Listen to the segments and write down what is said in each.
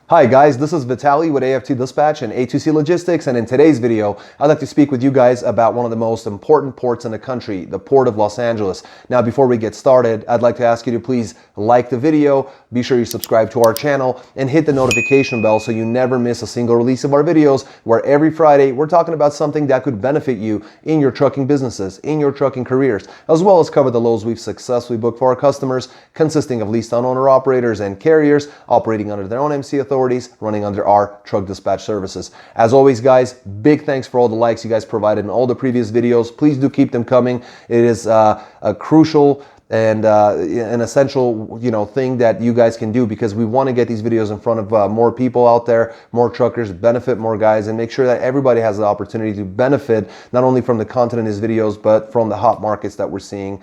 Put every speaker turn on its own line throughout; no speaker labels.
Hi guys, this is Vitaly with AFT Dispatch and A2C Logistics, and in today's video, I'd like to speak with you guys about one of the most important ports in the country, the Port of Los Angeles. Now, before we get started, I'd like to ask you to please like the video, be sure you subscribe to our channel, and hit the notification bell so you never miss a single release of our videos, where every Friday we're talking about something that could benefit you in your trucking businesses, in your trucking careers, as well as cover the loads we've successfully booked for our customers, consisting of leased owner operators and carriers operating under their own MC authorities, running under our truck dispatch services. As always, guys, big thanks for all the likes you guys provided in all the previous videos. Please do keep them coming. It is a crucial and an essential thing that you guys can do, because we want to get these videos in front of more people out there, more truckers, benefit more guys, and make sure that everybody has the opportunity to benefit not only from the content in these videos but from the hot markets that we're seeing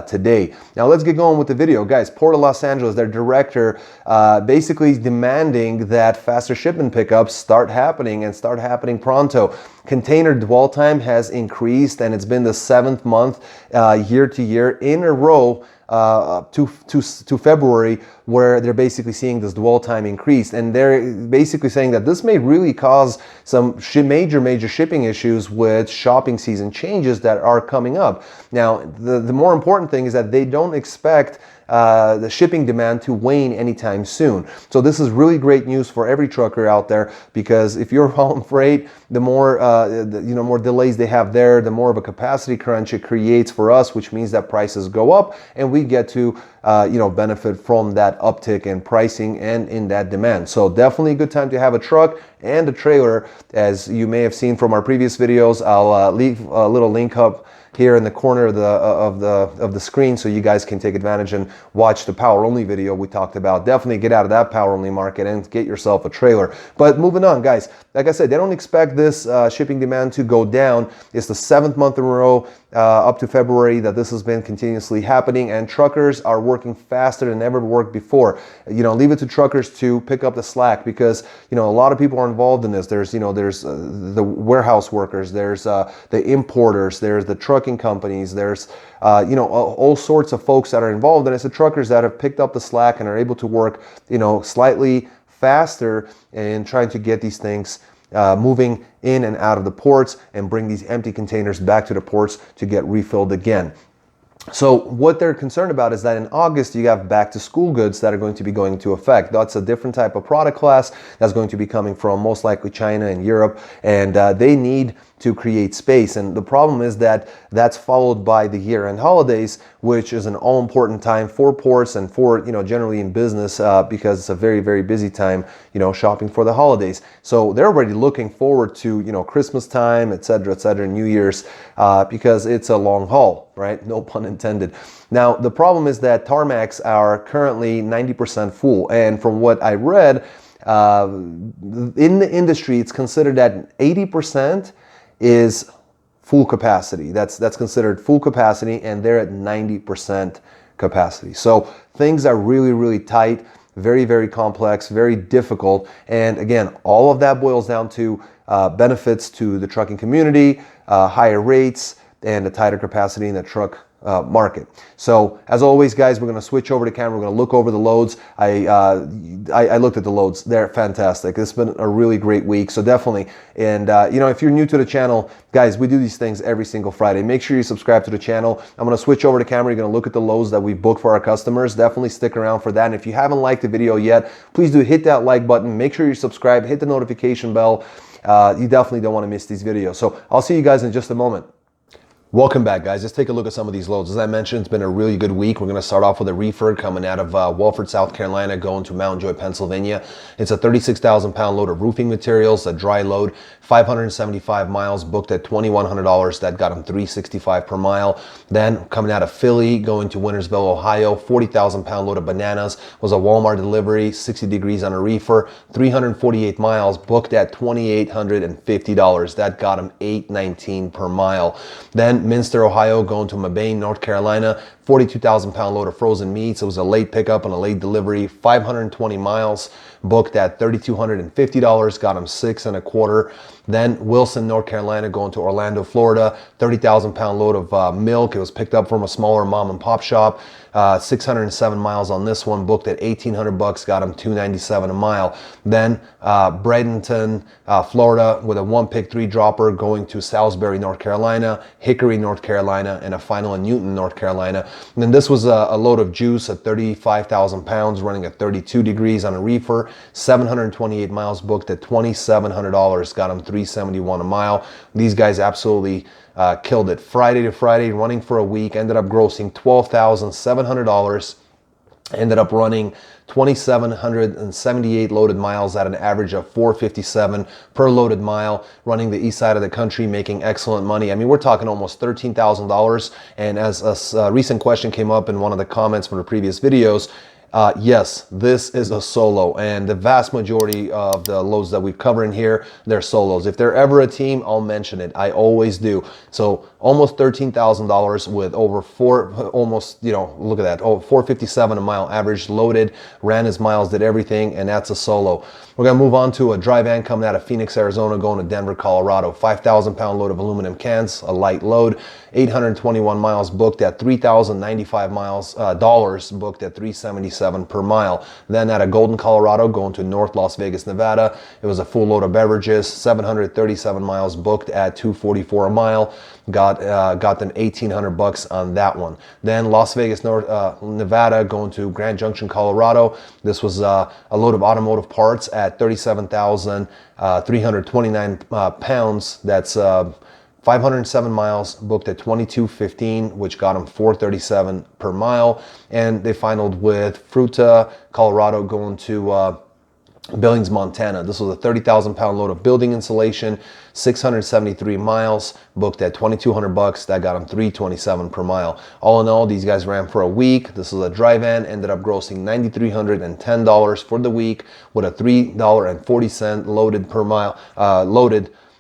today. Now let's get going with the video, guys. Port of Los Angeles, their director basically is demanding that faster shipment pickups start happening and start happening pronto. Container dwell time has increased, and it's been the 7th month year to year in a row to February, where they're basically seeing this dwell time increase, and they're basically saying that this may really cause some major shipping issues with shopping season changes that are coming up. Now, the more important thing is that they don't expect the shipping demand to wane anytime soon. So this is really great news for every trucker out there, because if you're hauling freight, the more more delays they have there, the more of a capacity crunch it creates for us, which means that prices go up and we get to benefit from that uptick in pricing and in that demand. So definitely a good time to have a truck and a trailer. As you may have seen from our previous videos, I'll leave a little link up here in the corner of the screen so you guys can take advantage and watch the power only video we talked about. Definitely get out of that power only market and get yourself a trailer. But moving on, guys, like I said, they don't expect this shipping demand to go down. It's the 7th month in a row up to February that this has been continuously happening, and truckers are working faster than ever worked before. Leave it to truckers to pick up the slack, because a lot of people are involved in this. There's the warehouse workers, there's the importers, there's the trucking companies, there's all sorts of folks that are involved, and it's the truckers that have picked up the slack and are able to work slightly faster in trying to get these things moving in and out of the ports and bring these empty containers back to the ports to get refilled again. So what they're concerned about is that in August you have back to school goods that are going to be going into effect. That's a different type of product class that's going to be coming from most likely China and Europe, and they need to create space. And the problem is that that's followed by the year-end holidays, which is an all-important time for ports and for generally in business, because it's a very busy time shopping for the holidays. So they're already looking forward to Christmas time, etc., New Year's, because it's a long haul, right? No pun intended. Now the problem is that tarmacs are currently 90% full, and from what I read in the industry, it's considered that 80% is full capacity. That's considered full capacity, and they're at 90% capacity. So things are really tight, very complex, very difficult. And again, all of that boils down to benefits to the trucking community, higher rates, and a tighter capacity in the truck market. So as always, guys, we're going to switch over to camera. We're going to look over the loads. I looked at the loads. They're fantastic. It's been a really great week. So definitely, and if you're new to the channel, guys, we do these things every single Friday. Make sure you subscribe to the channel. I'm going to switch over to camera. You're going to look at the loads that we booked for our customers. Definitely stick around for that. And if you haven't liked the video yet, please do hit that like button. Make sure you subscribe. Hit the notification bell. You definitely don't want to miss these videos. So I'll see you guys in just a moment. Welcome back, guys. Let's take a look at some of these loads. As I mentioned, it's been a really good week. We're going to start off with a Reefer coming out of Welford, South Carolina, going to Mount Joy, Pennsylvania. It's a 36,000 pound load of roofing materials, a dry load, 575 miles, booked at $2,100. That got them $365 per mile. Then coming out of Philly, going to Wintersville, Ohio, 40,000 pound load of bananas, was a Walmart delivery, 60 degrees on a Reefer, 348 miles, booked at $2,850. That got them $819 per mile. Then Minster, Ohio, going to Mabane, North Carolina, 42,000 pound load of frozen meats. It was a late pickup and a late delivery. 520 miles, booked at $3,250, got him 6.25. Then Wilson, North Carolina, going to Orlando, Florida. 30,000 pound load of milk. It was picked up from a smaller mom and pop shop. 607 miles on this one, booked at $1,800, got him $297 a mile. Then Bradenton, Florida, with a 1-pick 3-dropper, going to Salisbury, North Carolina, Hickory, North Carolina, and a final in Newton, North Carolina. And then this was a load of juice at 35,000 pounds, running at 32 degrees on a reefer. 728 miles, booked at $2,700, got him $371 a mile. These guys absolutely killed it. Friday to Friday, running for a week, ended up grossing $12,700, ended up running 2,778 loaded miles at an average of $457 per loaded mile, running the east side of the country, making excellent money. I mean, we're talking almost $13,000. And as a recent question came up in one of the comments from the previous videos, yes, this is a solo, and the vast majority of the loads that we cover in here, they're solos. If they're ever a team, I'll mention it. I always do. So almost $13,000 with over almost, look at that, $457 a mile average, loaded, ran his miles, did everything, and that's a solo. We're going to move on to a dry van coming out of Phoenix, Arizona, going to Denver, Colorado. 5,000 pound load of aluminum cans, a light load, 821 miles, booked at $3,095 dollars, booked at $377 per mile. Then out of Golden, Colorado, going to North Las Vegas, Nevada, it was a full load of beverages, 737 miles, booked at $244 a mile. Got them $1,800 on that one. Then Las Vegas, Nevada, going to Grand Junction, Colorado. This was a load of automotive parts at 37,329 pounds. That's 507 miles, booked at $22.15, which got them $437 per mile. And they finaled with Fruta, Colorado, going to Billings, Montana. This was a 30,000 pound load of building insulation, 673 miles, booked at $2,200. That got them $327 per mile. All in all, these guys ran for a week. This is a dry van, ended up grossing $9,310 for the week, with a $3.40 loaded per mile,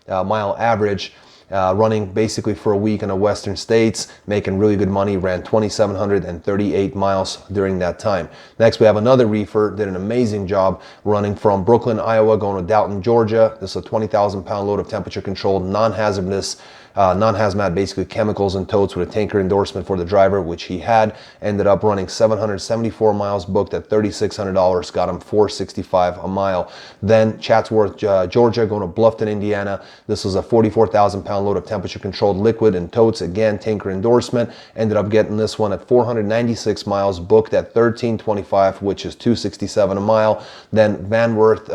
mile average. Running basically for a week in the western states, making really good money, ran 2,738 miles during that time. Next, we have another reefer, did an amazing job running from Brooklyn, Iowa, going to Dalton, Georgia. This is a 20,000 pound load of temperature controlled, non-hazardous, non-hazmat, basically chemicals and totes, with a tanker endorsement for the driver, which he had. Ended up running 774 miles, booked at $3,600, got him $465 a mile. Then Chatsworth, Georgia, going to Bluffton, Indiana. This was a 44,000 pound load of temperature controlled liquid and totes, again tanker endorsement. Ended up getting this one at 496 miles, booked at $1325, which is $267 a mile. Then Van Wert,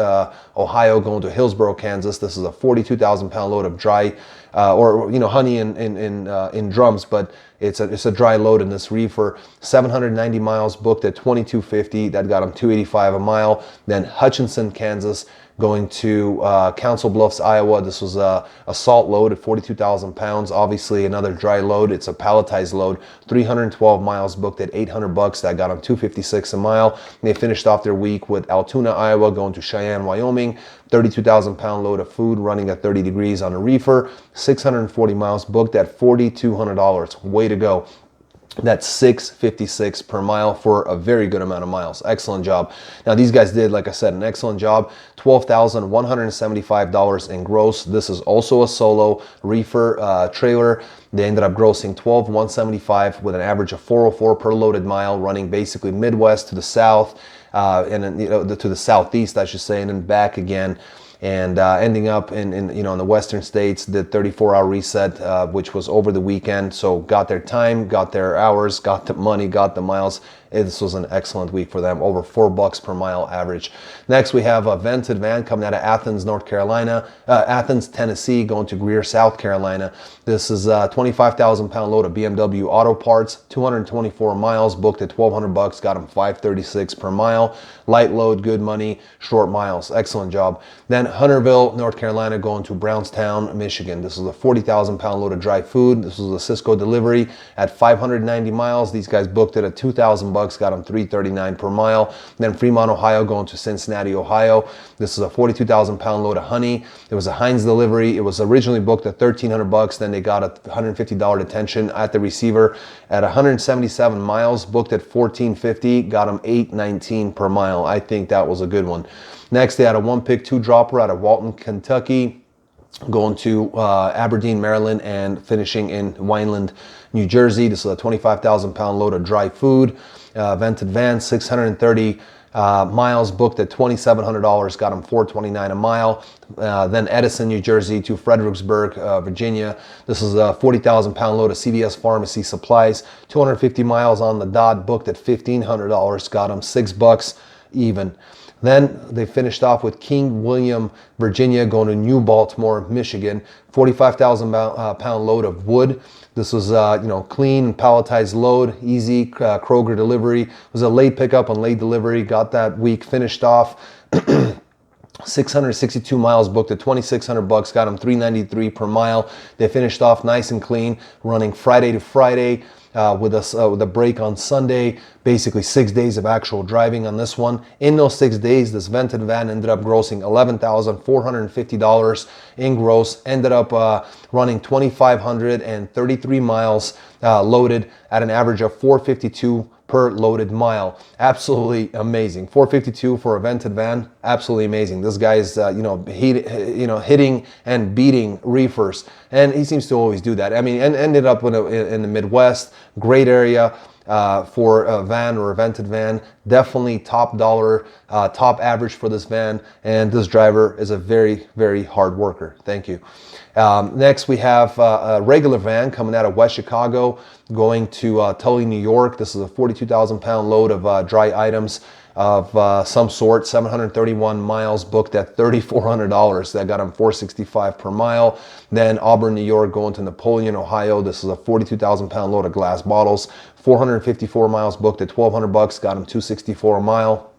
Ohio, going to Hillsboro, Kansas. This is a 42,000 pound load of dry honey in drums, but it's a dry load in this reefer. 790 miles, booked at $22.50. That got him $285 a mile. Then Hutchinson, Kansas, going to Council Bluffs, Iowa. This was a salt load at 42,000 pounds. Obviously another dry load. It's a palletized load. 312 miles, booked at $800. That got them $256 a mile. And they finished off their week with Altoona, Iowa, going to Cheyenne, Wyoming. 32,000 pound load of food, running at 30 degrees on a reefer. 640 miles, booked at $4,200. Way to go. That's $656 per mile for a very good amount of miles. Excellent job. Now these guys did, like I said, an excellent job. $12,175 in gross. This is also a solo reefer trailer. They ended up grossing $12,175 with an average of $404 per loaded mile, running basically Midwest to the south, and then, to the southeast, I should say, and then back again. And ending up in the western states, did 34-hour reset, which was over the weekend. So got their time, got their hours, got the money, got the miles. This was an excellent week for them, over $4 per mile average. Next, we have a vented van coming out of Athens, Athens, Tennessee, going to Greer, South Carolina. This is a 25,000 pound load of BMW auto parts, 224 miles, booked at $1,200, got them $536 per mile. Light load, good money, short miles. Excellent job. Then Hunterville, North Carolina, going to Brownstown, Michigan. This is a 40,000 pound load of dry food. This was a Cisco delivery at 590 miles. These guys booked it at $2,000. bucks, got them $3.39 per mile. Then Fremont, Ohio, going to Cincinnati, Ohio. This is a 42,000 pound load of honey. It was a Heinz delivery. It was originally booked at $1,300 bucks. Then they got a $150 detention at the receiver at 177 miles, booked at $14.50, got them $8.19 per mile. I think that was a good one. Next, they had a 1-pick 2-dropper out of Walton, Kentucky, going to Aberdeen, Maryland, and finishing in Wineland, New Jersey. This is a 25,000 pound load of dry food. Vented van, 630 miles, booked at $2,700, got them $4.29 a mile. Then Edison, New Jersey to Fredericksburg, Virginia. This is a 40,000 pound load of CVS Pharmacy supplies, 250 miles on the dot, booked at $1,500, got them $6 even. Then they finished off with King William, Virginia, going to New Baltimore, Michigan, 45,000 pound load of wood. This was, clean, palletized load, easy Kroger delivery. It was a late pickup and late delivery. Got that week finished off. 662 miles, booked at $2,600 bucks, got them $3.93 per mile. They finished off nice and clean, running Friday to Friday. With a break on Sunday, basically 6 days of actual driving on this one. In those 6 days, this vented van ended up grossing $11,450 in gross, ended up running 2,533 miles loaded at an average of $452 per loaded mile. Absolutely amazing. $452 for a vented van, absolutely amazing. This guy's hitting and beating reefers, and he seems to always do that. I mean, and ended up in the Midwest, great area for a van or a vented van. Definitely top dollar, top average for this van, and this driver is a very, very hard worker. Thank you. Next, we have a regular van coming out of West Chicago, going to Tully, New York. This is a 42,000 pound load of dry items of some sort, 731 miles, booked at $3,400. That got him $465 per mile. Then Auburn, New York, going to Napoleon, Ohio. This is a 42,000 pound load of glass bottles, 454 miles, booked at $1,200 bucks, got him $264 a mile.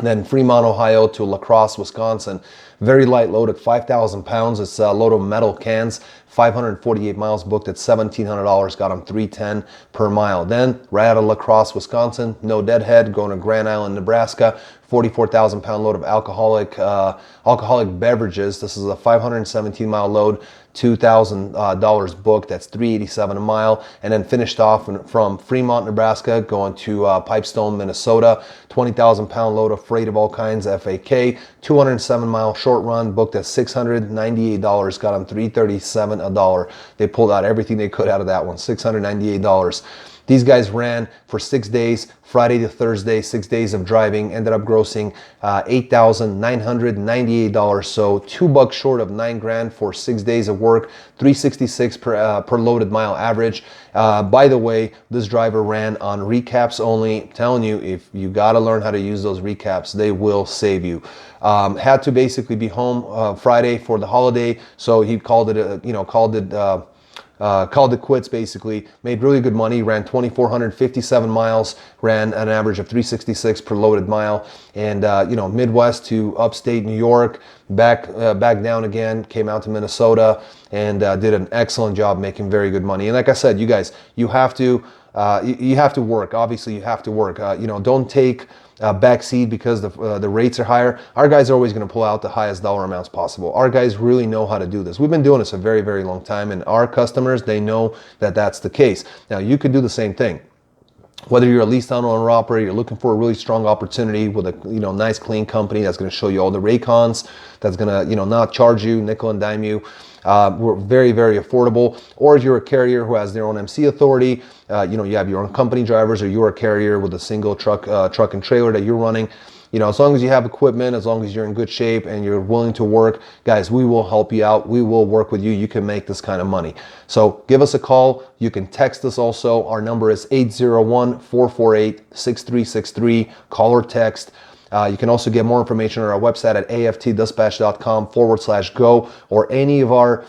Then Fremont, Ohio to La Crosse, Wisconsin. Very light load at 5,000 pounds. It's a load of metal cans. 548 miles, booked at $1,700. Got them $310 per mile. Then right out of La Crosse, Wisconsin, no deadhead, going to Grand Island, Nebraska. 44,000 pound load of alcoholic beverages. This is a 517 mile load, $2,000 booked. That's $387 a mile. And then finished off from Fremont, Nebraska, going to Pipestone, Minnesota. 20,000 pound load of freight of all kinds, FAK. 207 mile short run, booked at $698. Got them $337 a dollar. They pulled out everything they could out of that one. $698. These guys ran for 6 days, Friday to Thursday, 6 days of driving, ended up grossing $8,998. So $2 short of $9,000 for 6 days of work, $366 per loaded mile average. By the way, this driver ran on recaps only. I'm telling you, if you got to learn how to use those recaps, they will save you. Had to basically be home Friday for the holiday, so he called it quits basically. Made really good money, ran 2,457 miles, ran an average of $366 per loaded mile. And Midwest to upstate New York, back down again, came out to Minnesota, and did an excellent job making very good money. And like I said, you guys, you have to work. Obviously, you have to work. Don't take backseat because the rates are higher. Our guys are always going to pull out the highest dollar amounts possible. Our guys really know how to do this. We've been doing this a very, very long time, and our customers, they know that that's the case. Now, you could do the same thing. Whether you're a leased owner operator, you're looking for a really strong opportunity with a nice clean company that's going to show you all the raycons, that's going to not charge you, nickel and dime you. We're very, very affordable. Or if you're a carrier who has their own MC authority, you have your own company drivers, or you're a carrier with a single truck and trailer that you're running. As long as you have equipment, as long as you're in good shape and you're willing to work, guys, we will help you out. We will work with you. You can make this kind of money. So give us a call. You can text us also. Our number is 801-448-6363. Call or text. You can also get more information on our website at aftdispatch.com/go, or any of our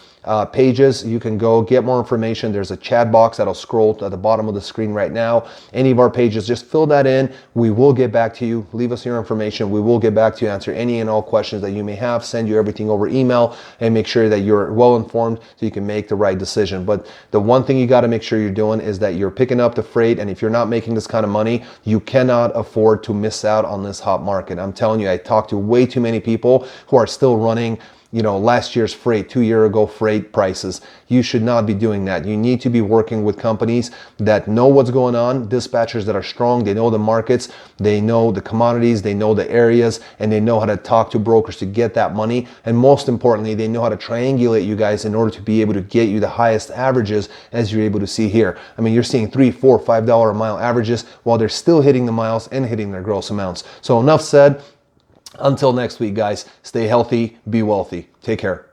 pages. You can go get more information. There's a chat box that'll scroll at the bottom of the screen right now. Any of our pages, just fill that in. We will get back to you. Leave us your information. We will get back to you, answer any and all questions that you may have, send you everything over email, and make sure that you're well informed so you can make the right decision. But the one thing you got to make sure you're doing is that you're picking up the freight, and if you're not making this kind of money, you cannot afford to miss out on this hot market. I'm telling you, I talked to way too many people who are still running last year's freight, 2 year ago freight prices. You should not be doing that. You need to be working with companies that know what's going on, dispatchers that are strong, they know the markets, they know the commodities, they know the areas, and they know how to talk to brokers to get that money. And most importantly, they know how to triangulate you guys in order to be able to get you the highest averages, as you're able to see here. I mean, you're seeing $3, $4, $5 a mile averages while they're still hitting the miles and hitting their gross amounts. So enough said. Until next week, guys, stay healthy, be wealthy. Take care.